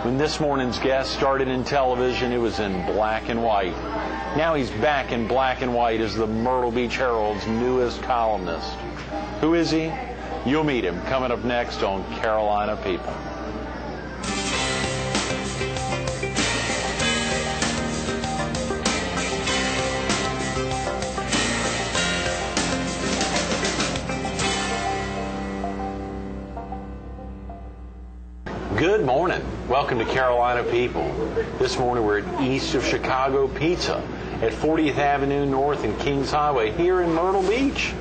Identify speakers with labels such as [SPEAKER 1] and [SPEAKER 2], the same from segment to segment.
[SPEAKER 1] When this morning's guest started in television, it was in black and white. Now he's back in black and white as the Myrtle Beach Herald's newest columnist. Who is he? You'll meet him coming up next on Carolina People. Good morning. Welcome to Carolina People. This morning we're at East of Chicago Pizza at 40th Avenue North and Kings Highway here in Myrtle Beach.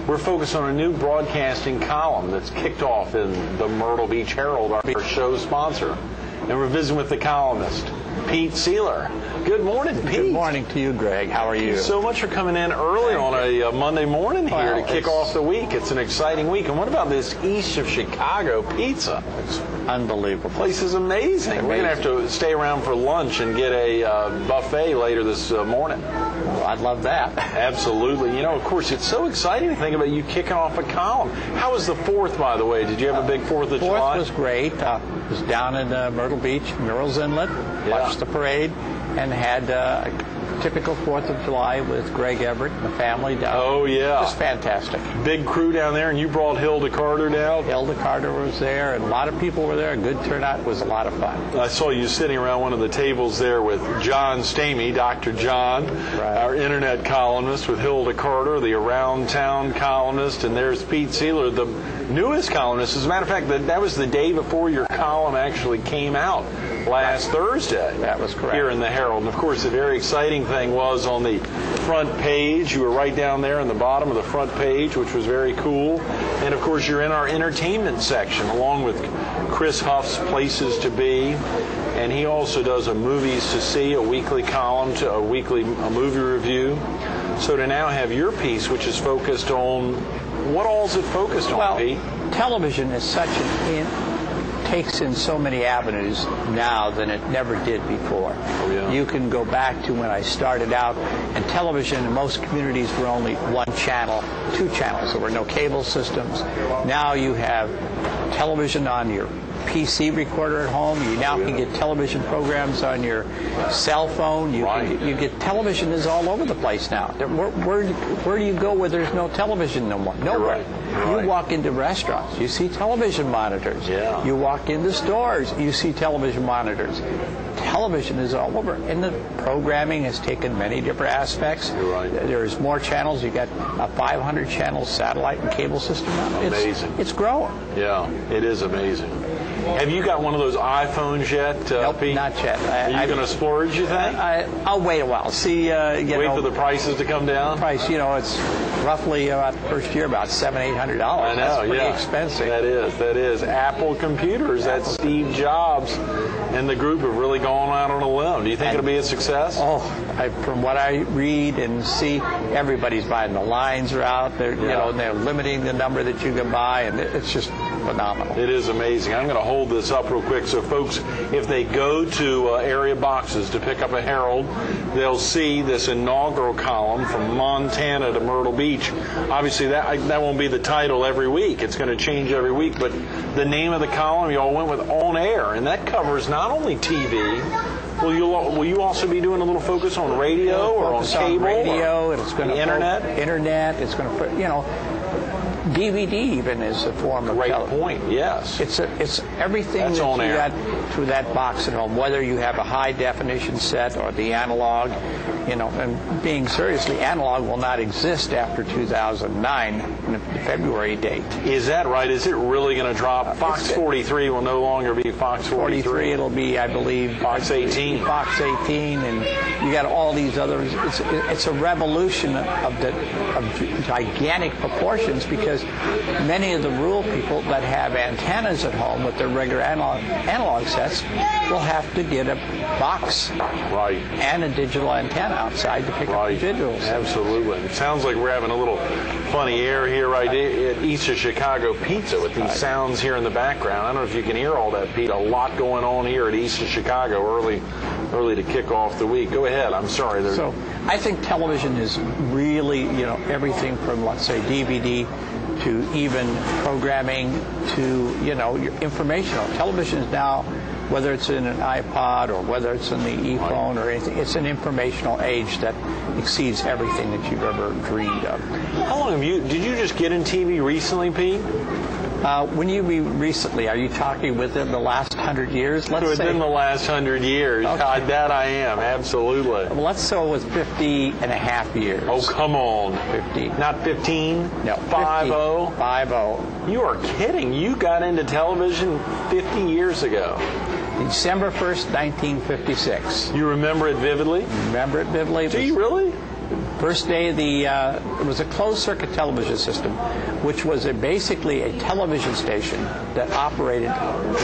[SPEAKER 1] We're focused on a new broadcasting column that's kicked off in the Myrtle Beach Herald, our show sponsor. And we're visiting with the columnist, Pete Sieler. Good morning, Pete.
[SPEAKER 2] Good morning to you, Greg. How are you?
[SPEAKER 1] Thank you so much for coming in early on a Monday morning here to kick off the week. It's an exciting week. And what about this East of Chicago Pizza?
[SPEAKER 2] It's unbelievable.
[SPEAKER 1] The place is amazing. We're going to have to stay around for lunch and get a buffet later this morning.
[SPEAKER 2] Well, I'd love that.
[SPEAKER 1] Absolutely. You know, of course, it's so exciting to think about you kicking off a column. How was the 4th, by the way? Did you have a big 4th of July?
[SPEAKER 2] 4th was great. Was down in Myrtle Beach, Murrel's Inlet, watched the parade, and had a typical 4th of July with Greg Everett and the family down.
[SPEAKER 1] Oh, yeah.
[SPEAKER 2] Just fantastic.
[SPEAKER 1] Big crew down there, and you brought Hilda Carter down?
[SPEAKER 2] Hilda Carter was there, and a lot of people were there. A good turnout. It was a lot of fun.
[SPEAKER 1] I saw you sitting around one of the tables there with John Stamey, Dr. John, our internet columnist, with Hilda Carter, the around town columnist, and there's Pete Sieler, the newest columnist. As a matter of fact, that was the day before your column actually came out last Thursday.
[SPEAKER 2] That was correct.
[SPEAKER 1] Here in the Herald. And of course, the very exciting thing was on the front page. You were right down there in the bottom of the front page, which was very cool. And of course, you're in our entertainment section, along with Chris Huff's Places to Be. And he also does a Movies to See, a weekly column, a movie review. So to now have your piece, which is focused on, what all is it focused on, Pete?
[SPEAKER 2] Television is such takes in so many avenues now than it never did before.
[SPEAKER 1] Oh, yeah.
[SPEAKER 2] You can go back to when I started out, and television in most communities were only one channel, 2 channels. There were no cable systems. Now you have television on your PC recorder at home. You now can get television programs on your cell phone. You get television is all over the place now. Where do you go where there's no television no more? Nowhere. You walk into restaurants, you see television monitors.
[SPEAKER 1] Yeah.
[SPEAKER 2] You walk into stores, you see television monitors. Television is all over, and the programming has taken many different aspects.
[SPEAKER 1] You're right.
[SPEAKER 2] There's more channels. You got a 500 channel satellite and cable system now.
[SPEAKER 1] Amazing.
[SPEAKER 2] It's growing.
[SPEAKER 1] Yeah, it is amazing. Have you got one of those iPhones yet,
[SPEAKER 2] Nope,
[SPEAKER 1] Pete?
[SPEAKER 2] not yet.
[SPEAKER 1] Are you going to splurge, you think?
[SPEAKER 2] I'll wait a while. See,
[SPEAKER 1] wait for the prices to come down?
[SPEAKER 2] Price, it's roughly about the first year about $700-800.
[SPEAKER 1] I know,
[SPEAKER 2] That's pretty expensive.
[SPEAKER 1] That is. Apple Computers. That's Steve Jobs and the group have really gone out on a limb. Do you think it'll be a success?
[SPEAKER 2] Oh, from what I read and see, everybody's buying. The lines are out. They're they're limiting the number that you can buy, and it's just phenomenal.
[SPEAKER 1] It is amazing. I'm going to hold this up real quick so folks, if they go to area boxes to pick up a Herald, they'll see this inaugural column from Montana to Myrtle Beach. Obviously, that won't be the title every week. It's going to change every week. But the name of the column, you all went with On Air, and that covers not only TV. Will you also be doing a little focus on radio or on cable?
[SPEAKER 2] Radio, and it's going to
[SPEAKER 1] internet.
[SPEAKER 2] It's going to put DVD even is a form of
[SPEAKER 1] great point. Yes,
[SPEAKER 2] it's everything
[SPEAKER 1] that's
[SPEAKER 2] that
[SPEAKER 1] on
[SPEAKER 2] you
[SPEAKER 1] air.
[SPEAKER 2] got to that box at home, whether you have a high definition set or the analog. And being seriously, analog will not exist after 2009, the February date.
[SPEAKER 1] Is that right? Is it really going to drop? Fox 43 will no longer be Fox 43.
[SPEAKER 2] It'll be, I believe,
[SPEAKER 1] Fox 18.
[SPEAKER 2] Fox 18, and you got all these others. It's a revolution of gigantic proportions, because many of the rural people that have antennas at home with their regular analog sets will have to get a box and a digital antenna outside to pick up the digitals.
[SPEAKER 1] Absolutely. It sounds like we're having a little funny air here at East of Chicago Pizza with these sounds here in the background. I don't know if you can hear all that, Pete. A lot going on here at East of Chicago early to kick off the week. Go ahead. I'm sorry.
[SPEAKER 2] So I think television is really, everything from, let's say, DVD to even programming to, your informational. Television is now whether it's in an iPod or whether it's in the e-phone or anything. It's an informational age that exceeds everything that you've ever dreamed of.
[SPEAKER 1] How long did you just get in TV recently, Pete?
[SPEAKER 2] When you mean recently, are you talking within the last 100 years?
[SPEAKER 1] Within the last 100 years.
[SPEAKER 2] Okay.
[SPEAKER 1] That I am, absolutely.
[SPEAKER 2] Well, let's go with 50 and a half years.
[SPEAKER 1] Oh, come on.
[SPEAKER 2] 50.
[SPEAKER 1] Not 15?
[SPEAKER 2] No.
[SPEAKER 1] 50?
[SPEAKER 2] 50.
[SPEAKER 1] You are kidding. You got into television 50 years ago.
[SPEAKER 2] December 1st, 1956.
[SPEAKER 1] You remember it vividly?
[SPEAKER 2] Remember it vividly?
[SPEAKER 1] Do you really?
[SPEAKER 2] First day of it was a closed-circuit television system, which was basically a television station that operated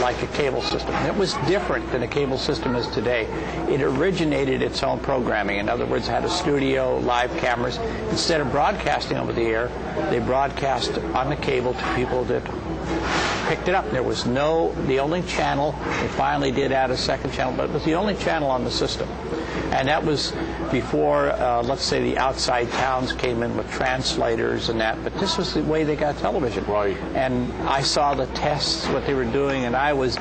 [SPEAKER 2] like a cable system. And it was different than a cable system is today. It originated its own programming. In other words, it had a studio, live cameras. Instead of broadcasting over the air, they broadcast on the cable to people that picked it up. There was the only channel, they finally did add a second channel, but it was the only channel on the system. And that was before, let's say, the outside towns came in with translators and that. But this was the way they got television.
[SPEAKER 1] Right.
[SPEAKER 2] And I saw the tests, what they were doing, and I was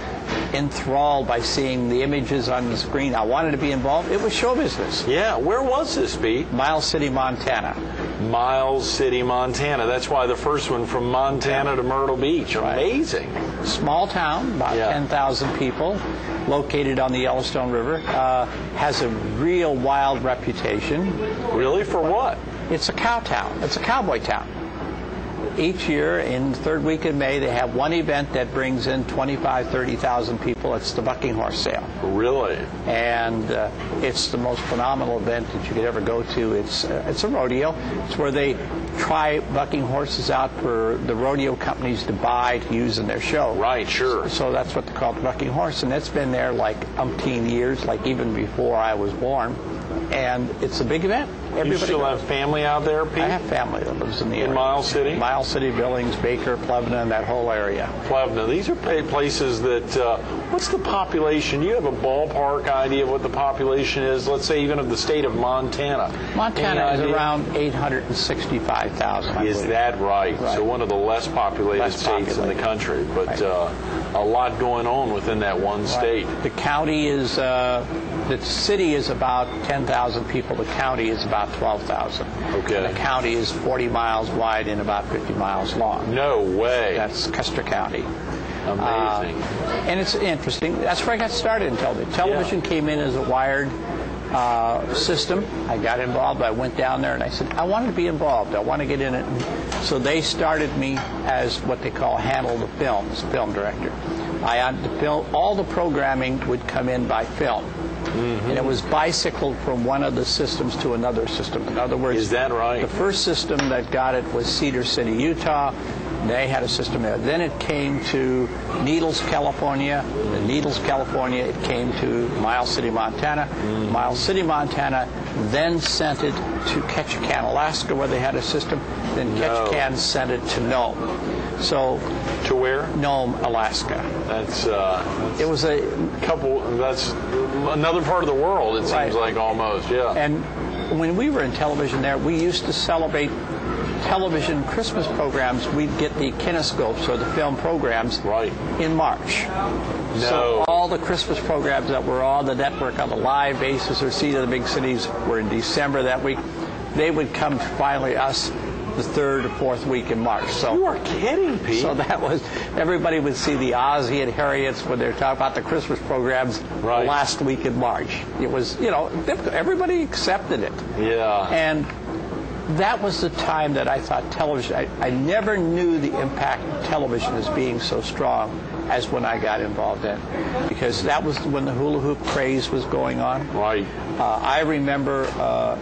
[SPEAKER 2] enthralled by seeing the images on the screen. I wanted to be involved. It was show business.
[SPEAKER 1] Yeah. Where was this, Pete?
[SPEAKER 2] Miles City, Montana.
[SPEAKER 1] Miles City, Montana. That's why the first one, from Montana to Myrtle Beach. Amazing.
[SPEAKER 2] Right. Small town, about 10,000 people, located on the Yellowstone River. Has a real wild reputation.
[SPEAKER 1] Really? For what?
[SPEAKER 2] It's a cow town. It's a cowboy town. Each year, in the third week of May, they have one event that brings in 25,000, 30,000 people. It's the bucking horse sale.
[SPEAKER 1] Really?
[SPEAKER 2] And it's the most phenomenal event that you could ever go to. It's a rodeo. It's where they try bucking horses out for the rodeo companies to buy to use in their show.
[SPEAKER 1] Right, sure.
[SPEAKER 2] So that's what they call the bucking horse. And it's been there like umpteen years, like even before I was born. And it's a big event. Everybody
[SPEAKER 1] you still
[SPEAKER 2] goes.
[SPEAKER 1] have family out there, Pete?
[SPEAKER 2] I have family that lives in the area.
[SPEAKER 1] In Miles City?
[SPEAKER 2] Miles City, Billings, Baker, Plevna, and that whole area.
[SPEAKER 1] Plevna. These are places that, what's the population? Do you have a ballpark idea of what the population is, let's say even of the state of Montana?
[SPEAKER 2] Montana is around 865,000,
[SPEAKER 1] Is that right? So one of the less populated states in the country, but a lot going on within that one state.
[SPEAKER 2] The county is, the city is about 10,000 people. The county is about 12,000.
[SPEAKER 1] Okay.
[SPEAKER 2] And the county is 40 miles wide and about 50 miles long.
[SPEAKER 1] No way.
[SPEAKER 2] That's Custer County.
[SPEAKER 1] Amazing.
[SPEAKER 2] And it's interesting. That's where I got started in television. Television came in as a wired system. I got involved. I went down there and I said, I wanted to be involved. I want to get in it. And so they started me as what they call handle the films, film director. All the programming would come in by film. Mm-hmm. And it was bicycled from one of the systems to another system. In other words,
[SPEAKER 1] is that right?
[SPEAKER 2] The first system that got it was Cedar City, Utah. They had a system there. Then it came to Needles, California. In Needles, California, it came to Miles City, Montana. Miles City, Montana then sent it to Ketchikan, Alaska, where they had a system. Then Ketchikan sent it to Nome. So
[SPEAKER 1] to where?
[SPEAKER 2] Nome, Alaska.
[SPEAKER 1] That's
[SPEAKER 2] it was a
[SPEAKER 1] couple. That's another part of the world. It seems like almost. Yeah.
[SPEAKER 2] And when we were in television there, we used to celebrate television Christmas programs. We'd get the kinescopes or the film programs in March.
[SPEAKER 1] No.
[SPEAKER 2] So all the Christmas programs that were on the network on the live basis or see the big cities were in December that week. They would come finally us the third or fourth week in March. So
[SPEAKER 1] you are kidding, Pete.
[SPEAKER 2] So that was, everybody would see the Ozzie and Harriets when they're talking about the Christmas programs the last week in March. It was, everybody accepted it.
[SPEAKER 1] Yeah.
[SPEAKER 2] And that was the time that I thought television, I never knew the impact of television as being so strong as when I got involved in it. Because that was when the hula hoop craze was going on.
[SPEAKER 1] Right.
[SPEAKER 2] I remember,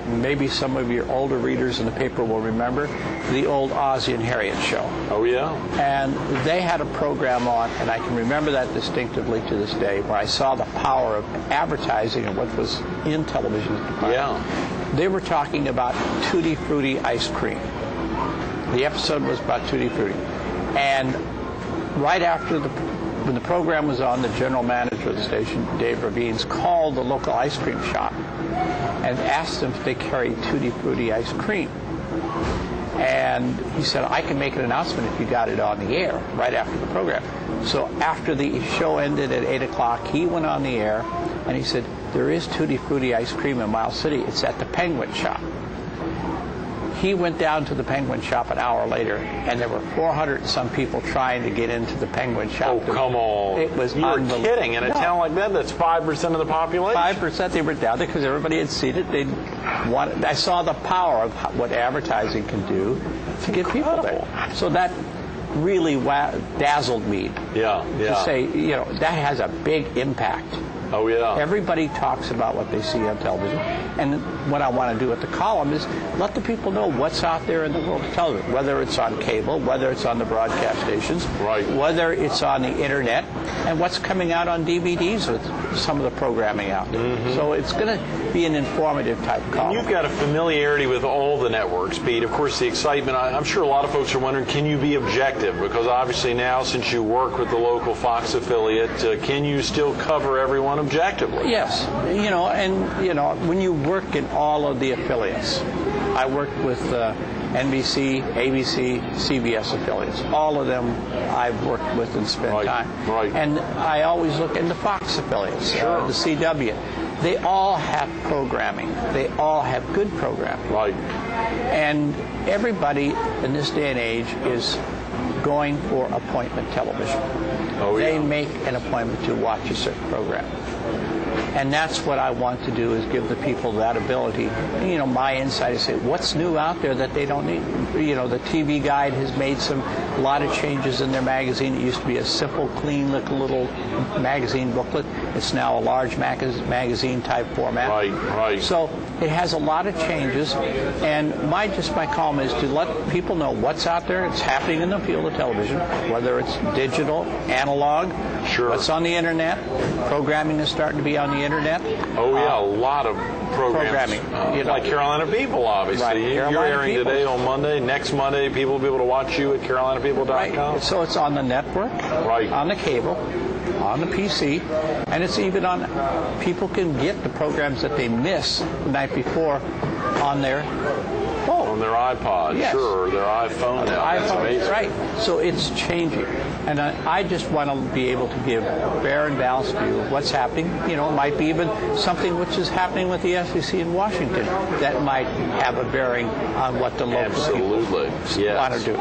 [SPEAKER 2] maybe some of your older readers in the paper will remember, the old Ozzie and Harriet show.
[SPEAKER 1] Oh, yeah?
[SPEAKER 2] And they had a program on, and I can remember that distinctively to this day, where I saw the power of advertising and what was in television at the time.
[SPEAKER 1] Yeah.
[SPEAKER 2] They were talking about Tutti Frutti ice cream. The episode was about Tutti Frutti. And right after when the program was on, the general manager of the station, Dave Ravines, called the local ice cream shop and asked them if they carried Tutti Frutti ice cream. And he said, I can make an announcement if you got it on the air right after the program. So after the show ended at 8 o'clock, he went on the air and he said, there is Tutti Frutti ice cream in Miles City. It's at the Penguin Shop. He went down to the Penguin Shop an hour later, and there were 400 and some people trying to get into the Penguin Shop.
[SPEAKER 1] Oh, come on.
[SPEAKER 2] It was
[SPEAKER 1] You were
[SPEAKER 2] unbelievable.
[SPEAKER 1] kidding. In a town like that, that's 5% of the population.
[SPEAKER 2] 5%. They were down there because everybody had seen it. I saw the power of what advertising can do to get people there. So that really dazzled me.
[SPEAKER 1] Yeah.
[SPEAKER 2] To say, that has a big impact.
[SPEAKER 1] Oh, yeah.
[SPEAKER 2] Everybody talks about what they see on television. And what I want to do at the column is let the people know what's out there in the world of television, whether it's on cable, whether it's on the broadcast stations,
[SPEAKER 1] right,
[SPEAKER 2] whether it's on the internet, and what's coming out on DVDs with some of the programming out there. Mm-hmm. So it's going to be an informative type column.
[SPEAKER 1] And you've got a familiarity with all the networks, Pete. Of course, the excitement, I'm sure a lot of folks are wondering, can you be objective? Because obviously now, since you work with the local Fox affiliate, can you still cover everyone objectively?
[SPEAKER 2] Yes. When you work in all of the affiliates, I worked with NBC, ABC, CBS affiliates. All of them I've worked with and spent time.
[SPEAKER 1] Right.
[SPEAKER 2] And I always look in the Fox affiliates,
[SPEAKER 1] sure,
[SPEAKER 2] the CW. They all have programming. They all have good programming.
[SPEAKER 1] Right.
[SPEAKER 2] And everybody in this day and age is going for appointment television.
[SPEAKER 1] Oh, yeah.
[SPEAKER 2] They make an appointment to watch a certain program. And that's what I want to do, is give the people that ability. My insight is say, what's new out there that they don't need? The TV Guide has made a lot of changes in their magazine. It used to be a simple, clean little magazine booklet. It's now a large magazine type format.
[SPEAKER 1] Right.
[SPEAKER 2] So it has a lot of changes, and my column is to let people know what's out there. It's happening in the field of television, whether it's digital, analog,
[SPEAKER 1] sure,
[SPEAKER 2] what's on the internet. Programming is starting to be on the internet.
[SPEAKER 1] Oh, yeah, a lot of programming. Like Carolina People, obviously.
[SPEAKER 2] Right,
[SPEAKER 1] You're airing today on Monday. Next Monday, people will be able to watch you at carolinapeople.com.
[SPEAKER 2] Right. So it's on the network, on the cable, on the PC, and it's even on, people can get the programs that they miss the night before on their phone.
[SPEAKER 1] On their iPod,
[SPEAKER 2] yes,
[SPEAKER 1] sure, or their iPhone now. That's amazing.
[SPEAKER 2] Right. So it's changing. And I just want to be able to give a fair and balanced view of what's happening. It might be even something which is happening with the SEC in Washington that might have a bearing on what the local people want to do.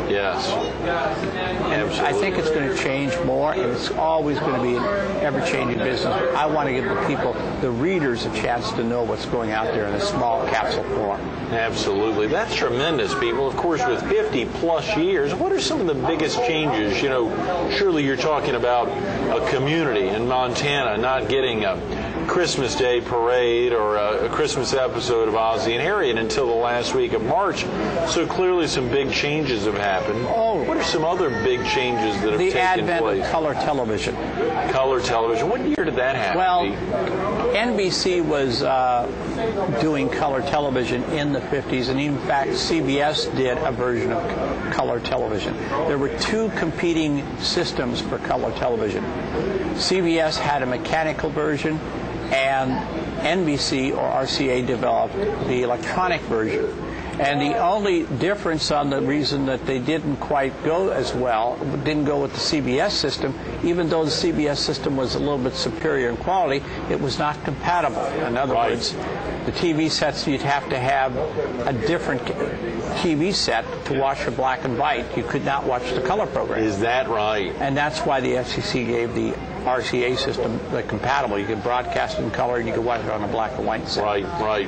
[SPEAKER 1] Yes.
[SPEAKER 2] And I think it's going to change more, and it's always going to be an ever-changing business. I want to give the people, the readers, a chance to know what's going out there in a small capsule form.
[SPEAKER 1] Absolutely. That's tremendous, people. Of course, with 50-plus years, what are some of the biggest changes? Surely you're talking about a community in Montana not getting a Christmas Day parade or a Christmas episode of Ozzie and Harriet until the last week of March. So clearly some big changes have happened.
[SPEAKER 2] Oh.
[SPEAKER 1] What are some other big changes that have taken place?
[SPEAKER 2] The advent of color television.
[SPEAKER 1] Color television. What year did that happen?
[SPEAKER 2] Well, NBC was doing color television in the 50s, and in fact CBS did a version of color television. There were two competing systems for color television. CBS had a mechanical version, and NBC or RCA developed the electronic version. And the only difference on the reason that they didn't quite go as well, didn't go with the CBS system, even though the CBS system was a little bit superior in quality, it was not compatible. In other words, the TV sets, you'd have to have a different TV set to watch the black and white. You could not watch the color program.
[SPEAKER 1] Is that right?
[SPEAKER 2] And that's why the FCC gave the RCA system the compatible. You could broadcast in color and you could watch it on a black and white set.
[SPEAKER 1] Right.